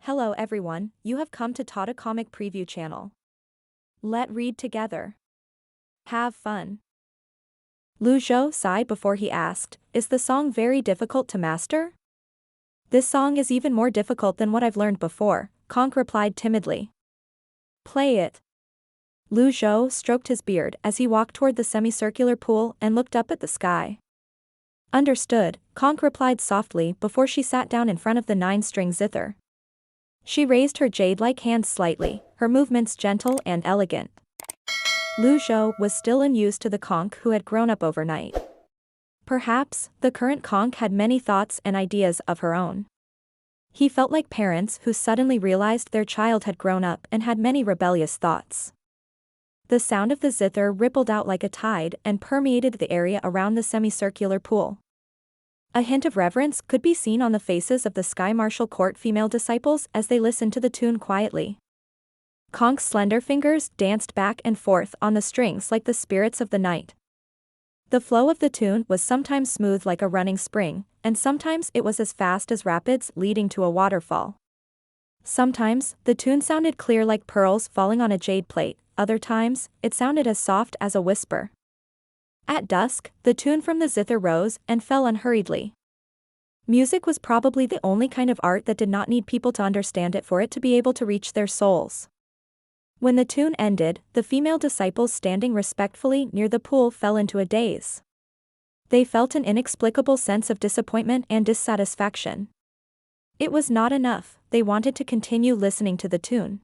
Hello everyone, you have come to Tata Comic Preview channel. Let read together. Have fun. Zhou sighed before he asked, is the song very difficult to master? This song is even more difficult than what I've learned before, Conk replied timidly. Play it. Zhou stroked his beard as he walked toward the semicircular pool and looked up at the sky. Understood, Conk replied softly before she sat down in front of the 9-string zither. She raised her jade-like hands slightly, her movements gentle and elegant. Zhou was still unused to the Conk who had grown up overnight. Perhaps, the current Conk had many thoughts and ideas of her own. He felt like parents who suddenly realized their child had grown up and had many rebellious thoughts. The sound of the zither rippled out like a tide and permeated the area around the semicircular pool. A hint of reverence could be seen on the faces of the Sky Martial Court female disciples as they listened to the tune quietly. Conk's slender fingers danced back and forth on the strings like the spirits of the night. The flow of the tune was sometimes smooth like a running spring, and sometimes it was as fast as rapids leading to a waterfall. Sometimes, the tune sounded clear like pearls falling on a jade plate, other times, it sounded as soft as a whisper. At dusk, the tune from the zither rose and fell unhurriedly. Music was probably the only kind of art that did not need people to understand it for it to be able to reach their souls. When the tune ended, the female disciples standing respectfully near the pool fell into a daze. They felt an inexplicable sense of disappointment and dissatisfaction. It was not enough, they wanted to continue listening to the tune.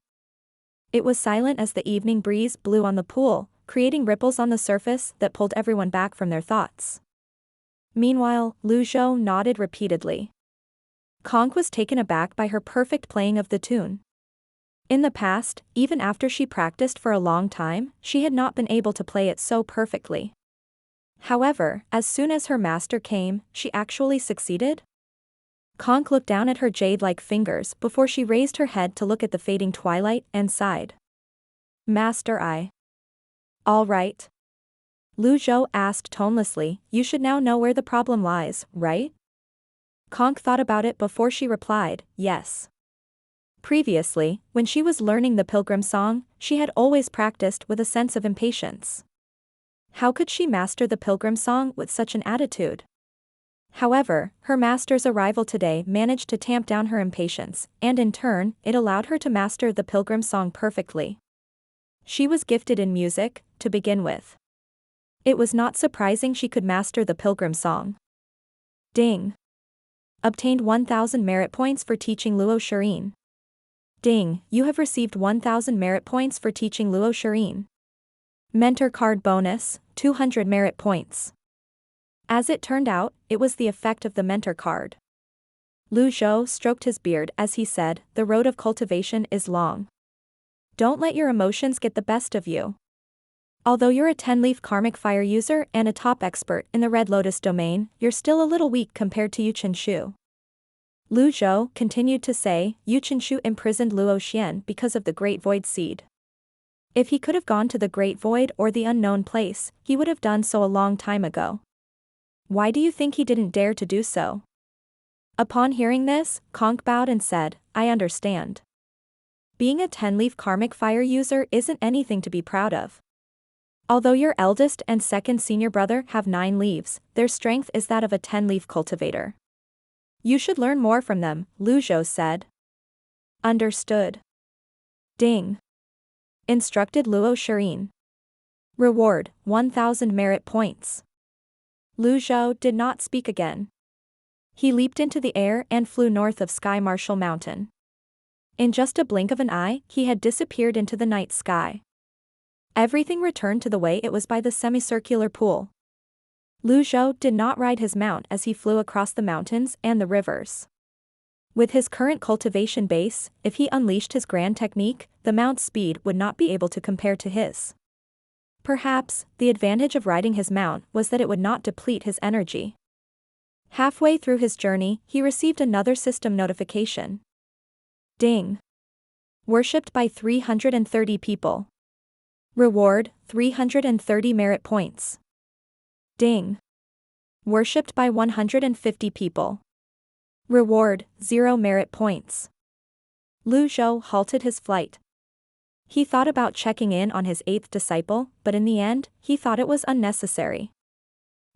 It was silent as the evening breeze blew on the pool, creating ripples on the surface that pulled everyone back from their thoughts. Meanwhile, Zhou nodded repeatedly. Conk was taken aback by her perfect playing of the tune. In the past, even after she practiced for a long time, she had not been able to play it so perfectly. However, as soon as her master came, she actually succeeded. Conk looked down at her jade-like fingers before she raised her head to look at the fading twilight and sighed. Master, All right. Zhou asked tonelessly, you should now know where the problem lies, right? Conk thought about it before she replied, yes. Previously, when she was learning the pilgrim song, she had always practiced with a sense of impatience. How could she master the pilgrim song with such an attitude? However, her master's arrival today managed to tamp down her impatience, and in turn, it allowed her to master the pilgrim song perfectly. She was gifted in music, to begin with. It was not surprising she could master the pilgrim song. Ding. Obtained 1,000 merit points for teaching Luo Shirin. Ding, you have received 1,000 merit points for teaching Luo Shirin. Mentor card bonus, 200 merit points. As it turned out, it was the effect of the mentor card. Zhou stroked his beard as he said, the road of cultivation is long. Don't let your emotions get the best of you. Although you're a 10-leaf karmic fire user and a top expert in the Red Lotus domain, you're still a little weak compared to Yuan'er. Zhou continued to say, Yuan'er imprisoned Luo Xian because of the Great Void Seed. If he could have gone to the Great Void or the unknown place, he would have done so a long time ago. Why do you think he didn't dare to do so? Upon hearing this, Conk bowed and said, I understand. Being a 10-leaf karmic fire user isn't anything to be proud of. Although your eldest and second senior brother have 9 leaves, their strength is that of a 10-leaf cultivator. You should learn more from them, Zhou said. Understood. Ding. Instructed Luo Shirin. Reward, 1,000 merit points. Zhou did not speak again. He leaped into the air and flew north of Sky Martial Mountain. In just a blink of an eye, he had disappeared into the night sky. Everything returned to the way it was by the semicircular pool. Zhou did not ride his mount as he flew across the mountains and the rivers. With his current cultivation base, if he unleashed his grand technique, the mount's speed would not be able to compare to his. Perhaps, the advantage of riding his mount was that it would not deplete his energy. Halfway through his journey, he received another system notification. Ding. Worshipped by 330 people. Reward, 330 merit points. Ding. Worshipped by 150 people. Reward, 0 merit points. Lu Zhou halted his flight. He thought about checking in on his 8th disciple, but in the end, he thought it was unnecessary.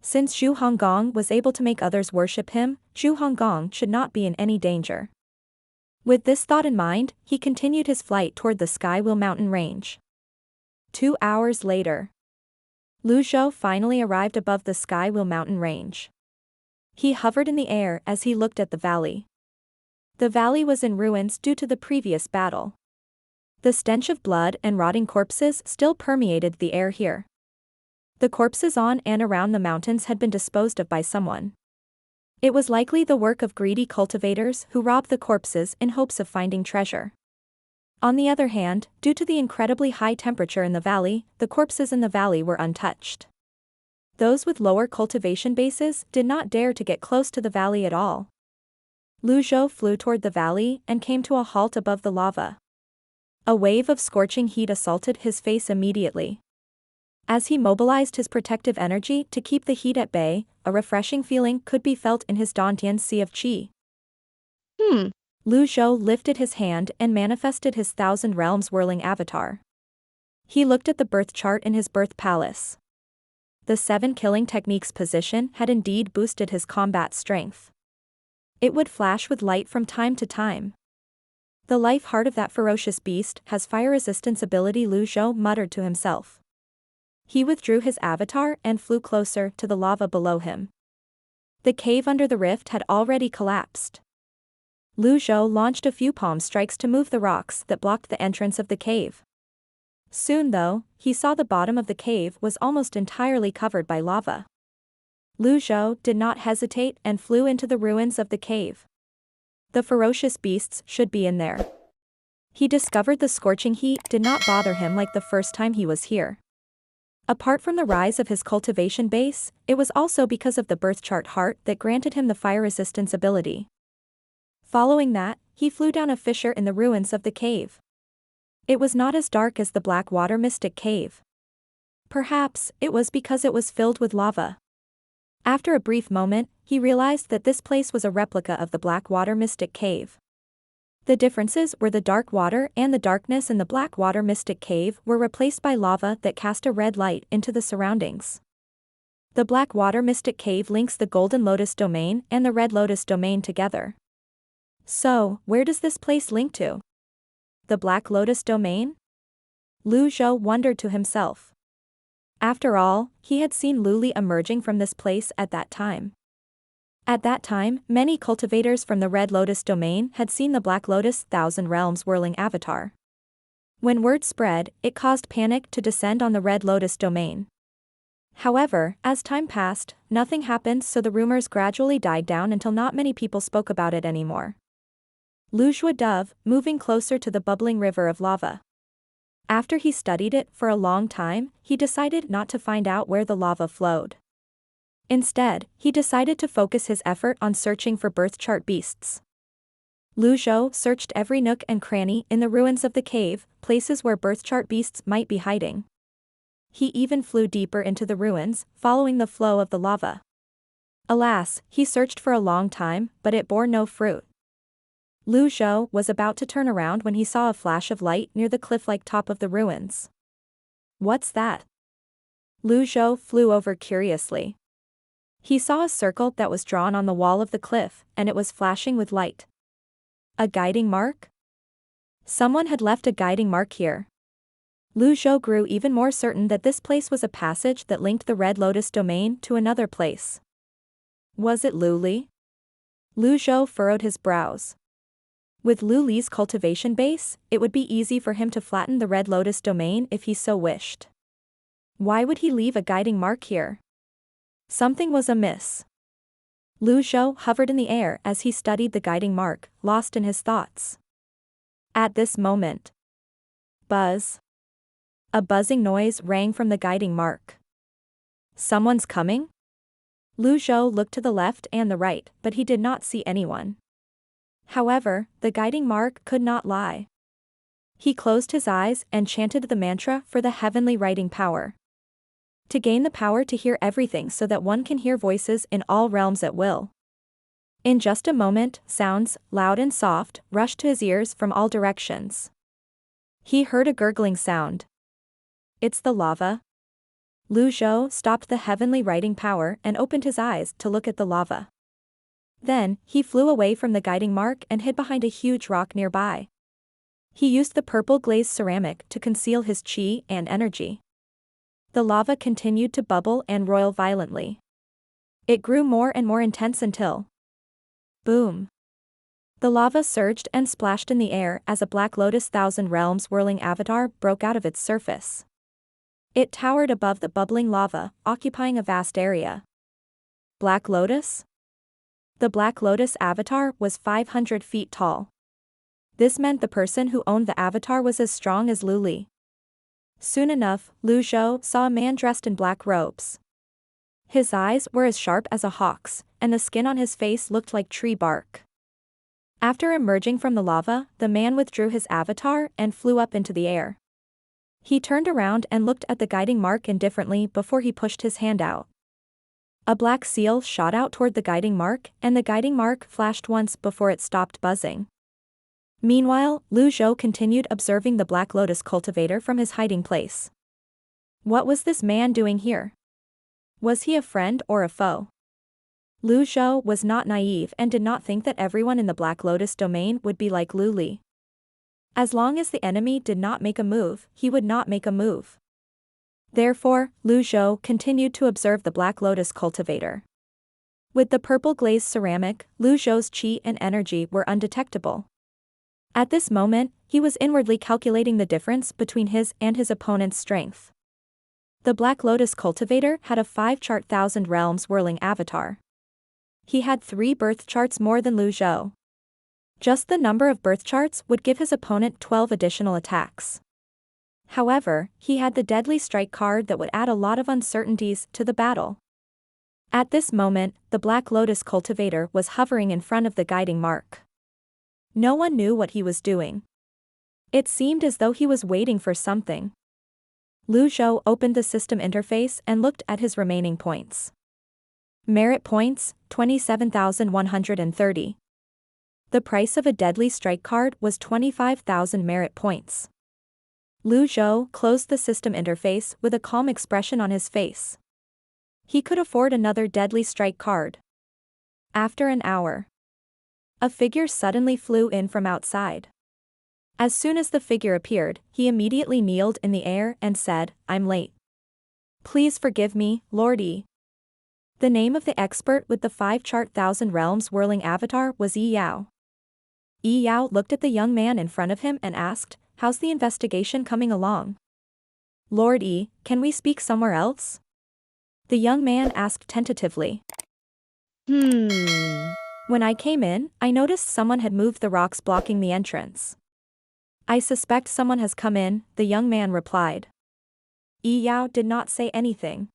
Since Zhu Honggong was able to make others worship him, Zhu Honggong should not be in any danger. With this thought in mind, he continued his flight toward the Skywheel mountain range. 2 hours later, Lu Zhou finally arrived above the Skywheel mountain range. He hovered in the air as he looked at the valley. The valley was in ruins due to the previous battle. The stench of blood and rotting corpses still permeated the air here. The corpses on and around the mountains had been disposed of by someone. It was likely the work of greedy cultivators who robbed the corpses in hopes of finding treasure. On the other hand, due to the incredibly high temperature in the valley, the corpses in the valley were untouched. Those with lower cultivation bases did not dare to get close to the valley at all. Lu Zhou flew toward the valley and came to a halt above the lava. A wave of scorching heat assaulted his face immediately. As he mobilized his protective energy to keep the heat at bay, a refreshing feeling could be felt in his Dantian sea of qi. Lu Zhou lifted his hand and manifested his 1,000 realms whirling avatar. He looked at the birth chart in his birth palace. The 7 killing techniques position had indeed boosted his combat strength. It would flash with light from time to time. The life heart of that ferocious beast has fire resistance ability, Lu Zhou muttered to himself. He withdrew his avatar and flew closer to the lava below him. The cave under the rift had already collapsed. Lu Zhou launched a few palm strikes to move the rocks that blocked the entrance of the cave. Soon though, he saw the bottom of the cave was almost entirely covered by lava. Lu Zhou did not hesitate and flew into the ruins of the cave. The ferocious beasts should be in there. He discovered the scorching heat did not bother him like the first time he was here. Apart from the rise of his cultivation base, it was also because of the birth chart heart that granted him the fire resistance ability. Following that, he flew down a fissure in the ruins of the cave. It was not as dark as the Black Water Mystic Cave. Perhaps, it was because it was filled with lava. After a brief moment, he realized that this place was a replica of the Black Water Mystic Cave. The differences were the dark water and the darkness in the Black Water Mystic Cave were replaced by lava that cast a red light into the surroundings. The Black Water Mystic Cave links the Golden Lotus Domain and the Red Lotus Domain together. So, where does this place link to? The Black Lotus Domain? Lu Zhou wondered to himself. After all, he had seen Luli emerging from this place at that time. At that time, many cultivators from the Red Lotus Domain had seen the Black Lotus 1,000 realms whirling avatar. When word spread, it caused panic to descend on the Red Lotus Domain. However, as time passed, nothing happened, so the rumors gradually died down until not many people spoke about it anymore. Lu Zhou dove, moving closer to the bubbling river of lava. After he studied it for a long time, he decided not to find out where the lava flowed. Instead, he decided to focus his effort on searching for birth chart beasts. Lu Zhou searched every nook and cranny in the ruins of the cave, places where birth chart beasts might be hiding. He even flew deeper into the ruins, following the flow of the lava. Alas, he searched for a long time, but it bore no fruit. Lu Zhou was about to turn around when he saw a flash of light near the cliff-like top of the ruins. What's that? Lu Zhou flew over curiously. He saw a circle that was drawn on the wall of the cliff, and it was flashing with light. A guiding mark? Someone had left a guiding mark here. Lu Zhou grew even more certain that this place was a passage that linked the Red Lotus Domain to another place. Was it Luli? Lu Zhou furrowed his brows. With Luli's cultivation base, it would be easy for him to flatten the Red Lotus Domain if he so wished. Why would he leave a guiding mark here? Something was amiss. Lu Zhou hovered in the air as he studied the guiding mark, lost in his thoughts. At this moment, buzz. A buzzing noise rang from the guiding mark. Someone's coming? Lu Zhou looked to the left and the right, but he did not see anyone. However, the guiding mark could not lie. He closed his eyes and chanted the mantra for the heavenly writing power. To gain the power to hear everything so that one can hear voices in all realms at will. In just a moment, sounds, loud and soft, rushed to his ears from all directions. He heard a gurgling sound. It's the lava. Zhou stopped the heavenly writing power and opened his eyes to look at the lava. Then, he flew away from the guiding mark and hid behind a huge rock nearby. He used the purple glazed ceramic to conceal his chi and energy. The lava continued to bubble and roil violently. It grew more and more intense until... boom! The lava surged and splashed in the air as a Black Lotus Thousand Realms whirling avatar broke out of its surface. It towered above the bubbling lava, occupying a vast area. Black Lotus? The Black Lotus avatar was 500 feet tall. This meant the person who owned the avatar was as strong as Luli. Soon enough, Zhou saw a man dressed in black robes. His eyes were as sharp as a hawk's, and the skin on his face looked like tree bark. After emerging from the lava, the man withdrew his avatar and flew up into the air. He turned around and looked at the guiding mark indifferently before he pushed his hand out. A black seal shot out toward the guiding mark, and the guiding mark flashed once before it stopped buzzing. Meanwhile, Zhou continued observing the Black Lotus cultivator from his hiding place. What was this man doing here? Was he a friend or a foe? Zhou was not naive and did not think that everyone in the Black Lotus domain would be like Luli. As long as the enemy did not make a move, he would not make a move. Therefore, Zhou continued to observe the Black Lotus cultivator. With the purple glazed ceramic, Zhou's chi and energy were undetectable. At this moment, he was inwardly calculating the difference between his and his opponent's strength. The Black Lotus cultivator had a 5-chart Thousand Realms whirling avatar. He had 3 birth charts more than Zhou. Just the number of birth charts would give his opponent 12 additional attacks. However, he had the deadly strike card that would add a lot of uncertainties to the battle. At this moment, the Black Lotus cultivator was hovering in front of the guiding mark. No one knew what he was doing. It seemed as though he was waiting for something. Zhou opened the system interface and looked at his remaining points. Merit points, 27,130. The price of a deadly strike card was 25,000 merit points. Zhou closed the system interface with a calm expression on his face. He could afford another deadly strike card. After an hour, a figure suddenly flew in from outside. As soon as the figure appeared, he immediately kneeled in the air and said, "I'm late. Please forgive me, Lord E." The name of the expert with the 5-chart Thousand Realms whirling avatar was Yao. Yao looked at the young man in front of him and asked, "How's the investigation coming along?" "Lord E, can we speak somewhere else?" The young man asked tentatively. When I came in, I noticed someone had moved the rocks blocking the entrance. I suspect someone has come in, the young man replied. Yao did not say anything.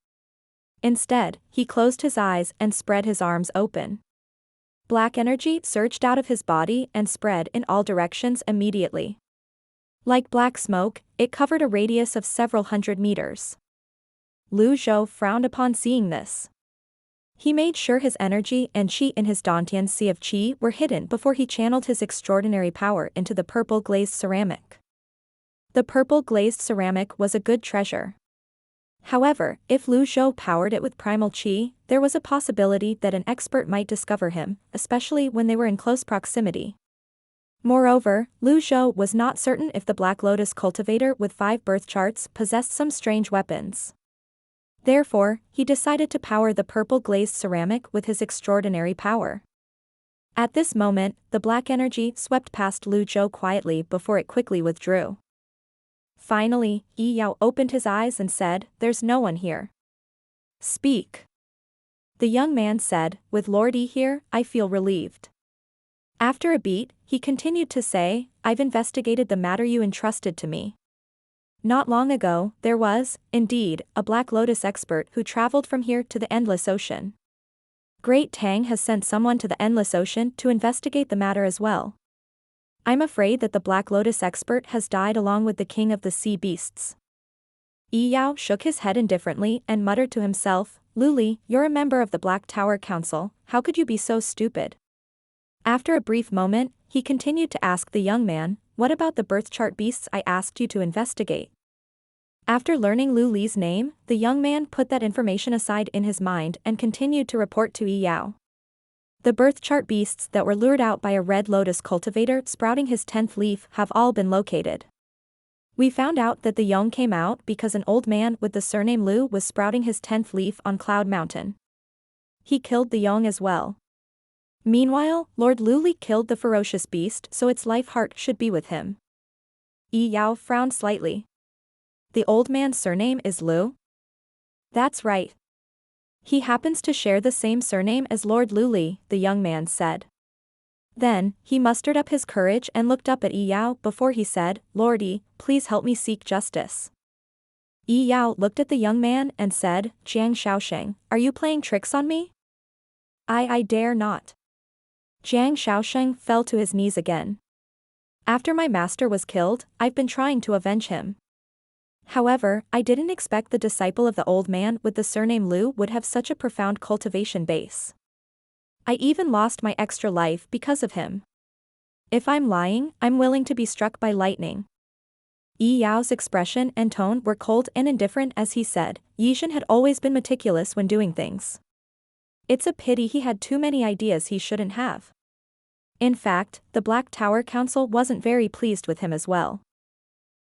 Instead, he closed his eyes and spread his arms open. Black energy surged out of his body and spread in all directions immediately. Like black smoke, it covered a radius of several hundred meters. Zhou frowned upon seeing this. He made sure his energy and chi in his Dantian Sea of Chi were hidden before he channeled his extraordinary power into the purple glazed ceramic. The purple glazed ceramic was a good treasure. However, if Zhou powered it with primal chi, there was a possibility that an expert might discover him, especially when they were in close proximity. Moreover, Zhou was not certain if the Black Lotus cultivator with 5 birth charts possessed some strange weapons. Therefore, he decided to power the purple glazed ceramic with his extraordinary power. At this moment, the black energy swept past Zhou quietly before it quickly withdrew. Finally, Yao opened his eyes and said, "There's no one here." "Speak." The young man said, "With Lord E here, I feel relieved." After a beat, he continued to say, "I've investigated the matter you entrusted to me. Not long ago, there was, indeed, a Black Lotus expert who traveled from here to the Endless Ocean. Great Tang has sent someone to the Endless Ocean to investigate the matter as well. I'm afraid that the Black Lotus expert has died along with the king of the sea beasts." Yao shook his head indifferently and muttered to himself, "Luli, you're a member of the Black Tower Council, how could you be so stupid?" After a brief moment, he continued to ask the young man, what about the birth chart beasts I asked you to investigate? After learning Lu Li's name, the young man put that information aside in his mind and continued to report to Yi Yao. The birth chart beasts that were lured out by a red lotus cultivator sprouting his 10th leaf have all been located. We found out that the Yong came out because an old man with the surname Lu was sprouting his 10th leaf on Cloud Mountain. He killed the Yong as well. Meanwhile, Lord Lu Li killed the ferocious beast, so its life heart should be with him. Yi Yao frowned slightly. The old man's surname is Lu? That's right. He happens to share the same surname as Lord Lu Li, the young man said. Then, he mustered up his courage and looked up at Yi Yao before he said, Lordy, please help me seek justice. Yi Yao looked at the young man and said, Jiang Shaosheng, are you playing tricks on me? I dare not. Jiang Shaosheng fell to his knees again. After my master was killed, I've been trying to avenge him. However, I didn't expect the disciple of the old man with the surname Lu would have such a profound cultivation base. I even lost my extra life because of him. If I'm lying, I'm willing to be struck by lightning. Yi Yao's expression and tone were cold and indifferent as he said, Yizhen had always been meticulous when doing things. It's a pity he had too many ideas he shouldn't have. In fact, the Black Tower Council wasn't very pleased with him as well.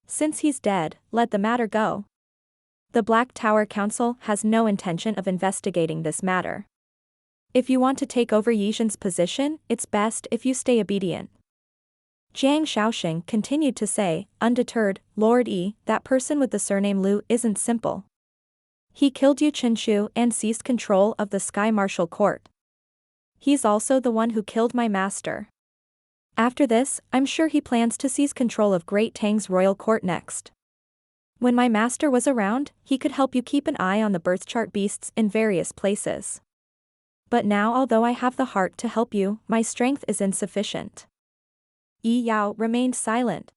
Since he's dead, let the matter go. The Black Tower Council has no intention of investigating this matter. If you want to take over Yizhen's position, it's best if you stay obedient. Jiang Shaoxing continued to say, undeterred, Lord Yi, that person with the surname Lu isn't simple. He killed Yu Qinshu and seized control of the Sky Martial Court. He's also the one who killed my master. After this, I'm sure he plans to seize control of Great Tang's royal court next. When my master was around, he could help you keep an eye on the birth chart beasts in various places. But now, although I have the heart to help you, my strength is insufficient. Yi Yao remained silent.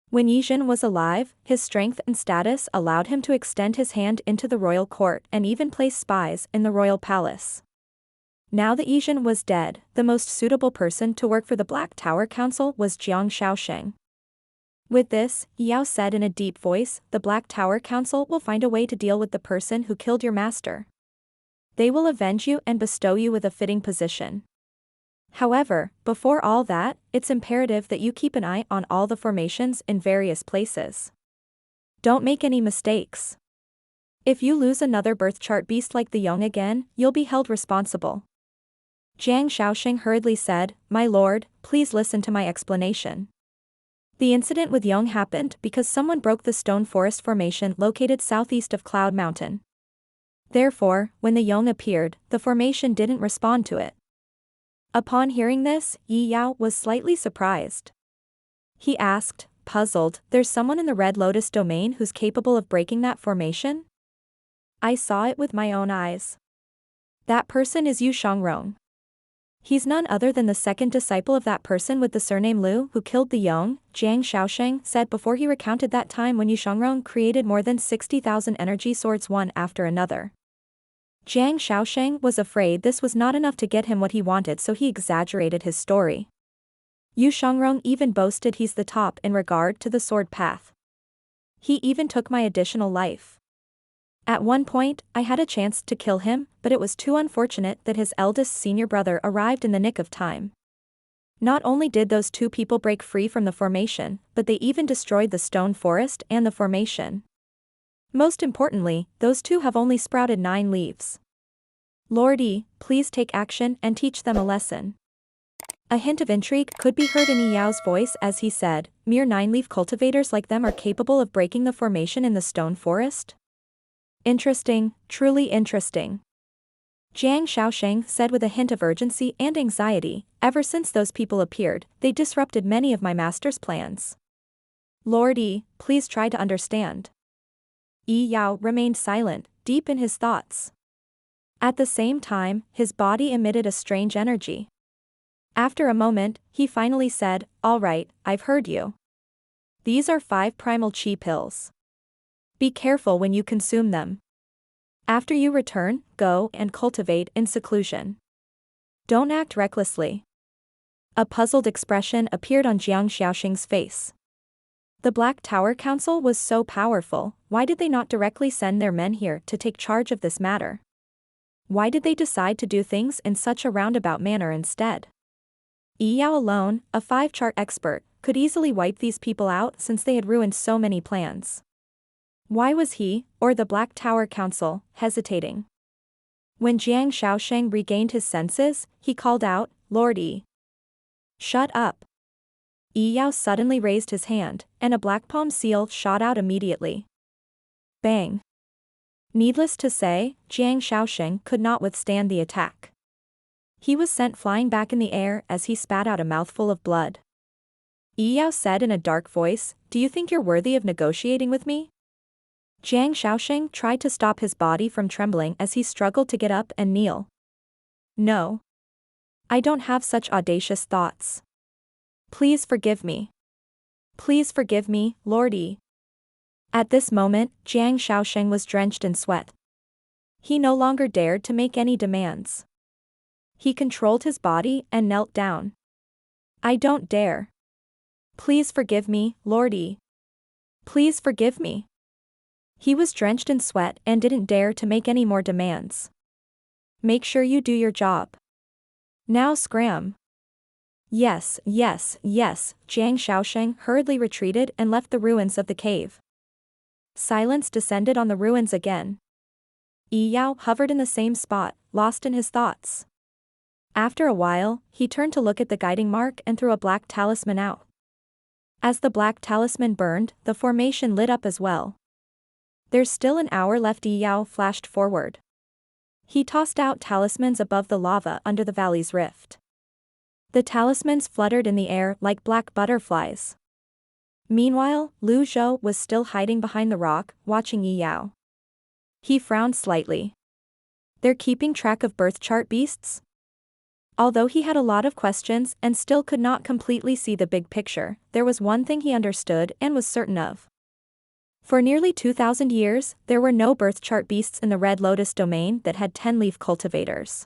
When Yizhen was alive, his strength and status allowed him to extend his hand into the royal court and even place spies in the royal palace. Now that Yizhen was dead, the most suitable person to work for the Black Tower Council was Jiang Shaosheng. With this, Yi Yao said in a deep voice, the Black Tower Council will find a way to deal with the person who killed your master. They will avenge you and bestow you with a fitting position. However, before all that, it's imperative that you keep an eye on all the formations in various places. Don't make any mistakes. If you lose another birth chart beast like the Yong again, you'll be held responsible. Jiang Shaoxing hurriedly said, My lord, please listen to my explanation. The incident with Yong happened because someone broke the stone forest formation located southeast of Cloud Mountain. Therefore, when the Yong appeared, the formation didn't respond to it. Upon hearing this, Yi Yao was slightly surprised. He asked, puzzled, there's someone in the Red Lotus domain who's capable of breaking that formation? I saw it with my own eyes. That person is Yu Shangrong. He's none other than the second disciple of that person with the surname Lu who killed the Yong, Jiang Shaosheng said before he recounted that time when Yu Shangrong created more than 60,000 energy swords one after another. Jiang Shaosheng was afraid this was not enough to get him what he wanted, so he exaggerated his story. Yu Shangrong even boasted he's the top in regard to the sword path. He even took my additional life. At one point, I had a chance to kill him, but it was too unfortunate that his eldest senior brother arrived in the nick of time. Not only did those two people break free from the formation, but they even destroyed the stone forest and the formation. Most importantly, those two have only sprouted 9 leaves. Lord Yi, please take action and teach them a lesson. A hint of intrigue could be heard in Yi Yao's voice as he said, mere 9-leaf cultivators like them are capable of breaking the formation in the stone forest? Interesting, truly interesting. Jiang Shaosheng said with a hint of urgency and anxiety, ever since those people appeared, they disrupted many of my master's plans. Lord Yi, please try to understand. Yi Yao remained silent, deep in his thoughts. At the same time, his body emitted a strange energy. After a moment, he finally said, all right, I've heard you. These are 5 primal chi pills. Be careful when you consume them. After you return, go and cultivate in seclusion. Don't act recklessly. A puzzled expression appeared on Jiang Xiaoxing's face. The Black Tower Council was so powerful, why did they not directly send their men here to take charge of this matter? Why did they decide to do things in such a roundabout manner instead? Yi Yao alone, a 5-chart expert, could easily wipe these people out since they had ruined so many plans. Why was he, or the Black Tower Council, hesitating? When Jiang Xiaoxing regained his senses, he called out, "Lord Yi. Shut up." Yi Yao suddenly raised his hand, and a black palm seal shot out immediately. Bang. Needless to say, Jiang Xiaoxing could not withstand the attack. He was sent flying back in the air as he spat out a mouthful of blood. Yi Yao said in a dark voice, "Do you think you're worthy of negotiating with me?" Jiang Xiaoxing tried to stop his body from trembling as he struggled to get up and kneel. "No. I don't have such audacious thoughts. Please forgive me. Please forgive me, Lord Yi." At this moment, Jiang Xiaoxing was drenched in sweat. He no longer dared to make any demands. He controlled his body and knelt down. "I don't dare. Please forgive me, Lord Yi. Please forgive me." He was drenched in sweat and didn't dare to make any more demands. "Make sure you do your job. Now scram." Yes, yes, yes, Jiang Xiaoxing hurriedly retreated and left the ruins of the cave. Silence descended on the ruins again. Yi Yao hovered in the same spot, lost in his thoughts. After a while, he turned to look at the guiding mark and threw a black talisman out. As the black talisman burned, the formation lit up as well. "There's still an hour left," Yi Yao flashed forward. He tossed out talismans above the lava under the valley's rift. The talismans fluttered in the air like black butterflies. Meanwhile, Zhou was still hiding behind the rock, watching Yi Yao. He frowned slightly. They're keeping track of birth chart beasts? Although he had a lot of questions and still could not completely see the big picture, there was one thing he understood and was certain of. For nearly 2,000 years, there were no birth chart beasts in the Red Lotus domain that had 10-leaf cultivators.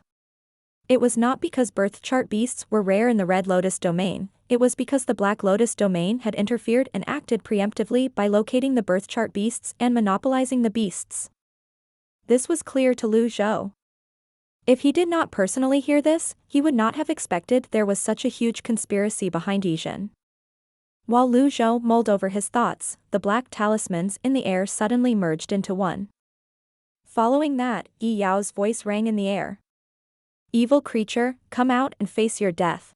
It was not because birth chart beasts were rare in the Red Lotus domain, it was because the Black Lotus domain had interfered and acted preemptively by locating the birth chart beasts and monopolizing the beasts. This was clear to Zhou. If he did not personally hear this, he would not have expected there was such a huge conspiracy behind Yizhen. While Zhou mulled over his thoughts, the black talismans in the air suddenly merged into one. Following that, Yi Yao's voice rang in the air. "Evil creature, come out and face your death."